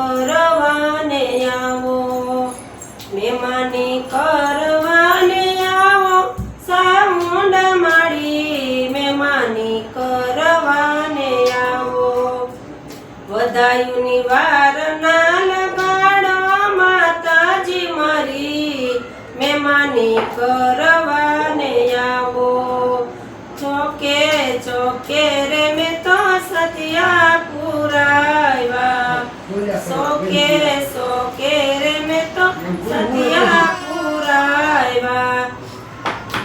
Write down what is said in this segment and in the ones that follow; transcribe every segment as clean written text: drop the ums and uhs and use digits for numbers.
કરવાને આવો, મહેમાની કરવાને આવો, સામુંડ માડી મહેમાની કરવાને આવો। વધાયુની વાર ના લગાડો માતાજી મારી, મહેમાની કરવાને આવો। ચોકે ચોકે રે મેં તો સતિયા પુરાવ્યા, સોકે સોકે રે મેં તો સતિયા પુરાવ્યા।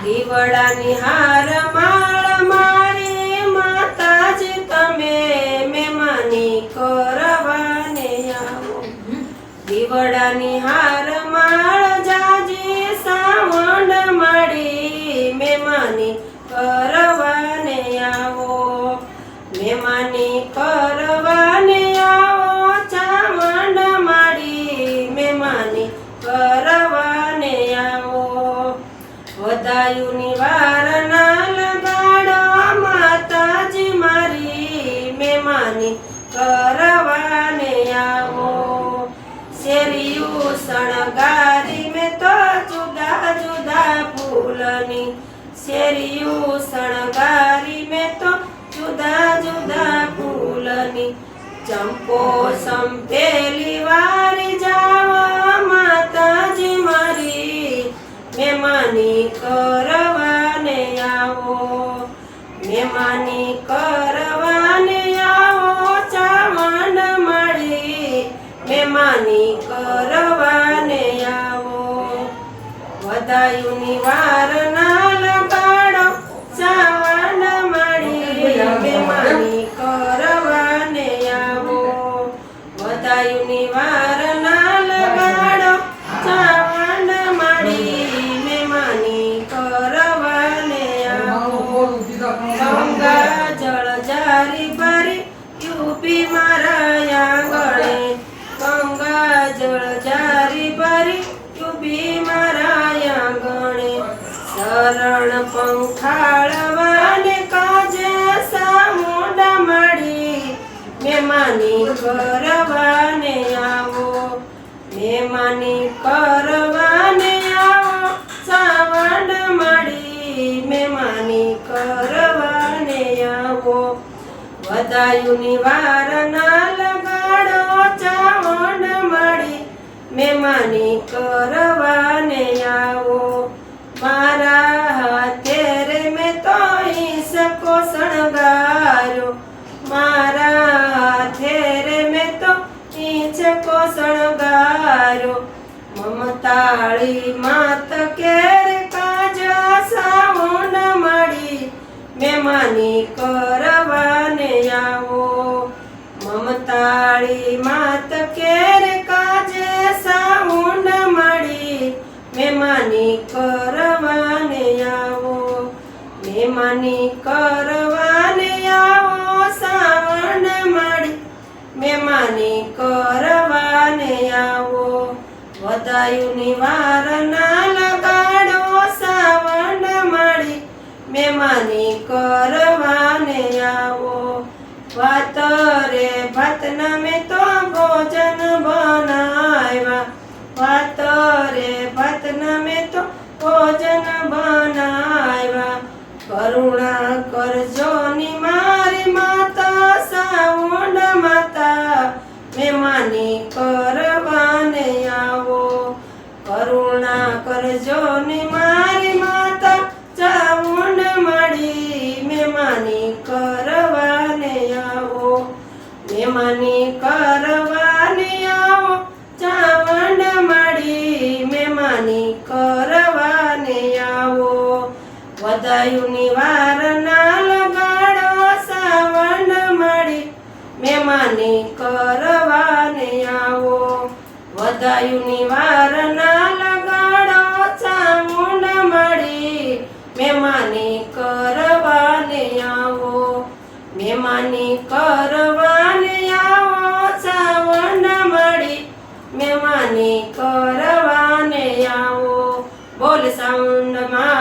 દીવડાની હાર માળ મારી માતાજી તમે, મહેમાની કરવાને આવો। દીવડાની હાર માળ જાજી સાવંડ માડી, મહેમાની કરવાને આવો, મહેમાની કરવાને આવો, ચામંડ માડી મહેમાની કરવાને આવો। વધાયુની વાર ના લગાડો માતાજી મારી, મહેમાની કરવાને આવો। શેરીયું શણગારી મેં તો જુદા જુદા ફૂલની, શેરીયું શણગારી મેં તો જુદા જુદા ફૂલની। ચંપો સંપેલી વારી જાવા માતાજી મારી, મહેમાની કરવાને આવો, મહેમાની કરવાને આવો, ચામંડ માડી મહેમાની કરવાને આવો। વધાયુની વાર ના લગાડો ચાવંડ માડી, મહેમાની કરવાને આવો। વધાયુની વાર ના લગાડો ચાવંડ માડી, મહેમાની કરવાને આવો। ગંગા જળ જારી ભરી યુપી મારા આંગણે, ગંગા જળ જારી ભરી યુપી મારા આંગણે। શરણ પંખાળવાને કાજે સામુંડ માડી, મહેમાની કરવાને આવો, મહેમાની કરવાને આવો, સાવંડ માડી મહેમાની કરવાને આવો। વધાયુની વાર ના લગાડો ચાવંડ માડી, મહેમાની કરવાને આવો। મારા હાથે રે મેં તો ઈસકો શણગાર્યો, મારા હાથે રે મેં તો ઈસકો શણગાર્યો। મમતાળી માત કેરે કાજા સાવંડ માડી, મહેમાની કરવાને આવો। મમતાળી માત કેરે કાજે સાવંડ માડી, મહેમાની કરવાને આવો, મહેમાની કરવાને આવો, સાવંડ માડી મહેમાની કરવાને આવો। વધાયુની વાર ના લગાડો સાવંડ માડી, મહેમાની કરવાને આવો। વાત રે ભાતના મેં તો ભોજન બનાવ્યા, વાત રે ભાતના મેં તો ભોજન બનાવ્યા। કરુણા કરજો ની મારી માતા સાવંડ માતા, મહેમાની કરવાને આવો। કરુણા કરજો ની મારી માતા ચામુંડ માડી, મહેમાની કરવાને આવો, મહેમાની કરવાને આવો, ચાવંડ માડી મહેમાની કરવાને આવો। વધાયુની વાર ના લગાડો સાવંડ માડી, મહેમાની કરવાને આવો। વધાયુની વાર ના લગાડો ચામુંડ માડી, મહેમાની કરવાને આવો, મહેમાની કરવાને આવો, ચાવંડ માડી મહેમાની કરવાને આવો। બોલ સાઉન્ડ માં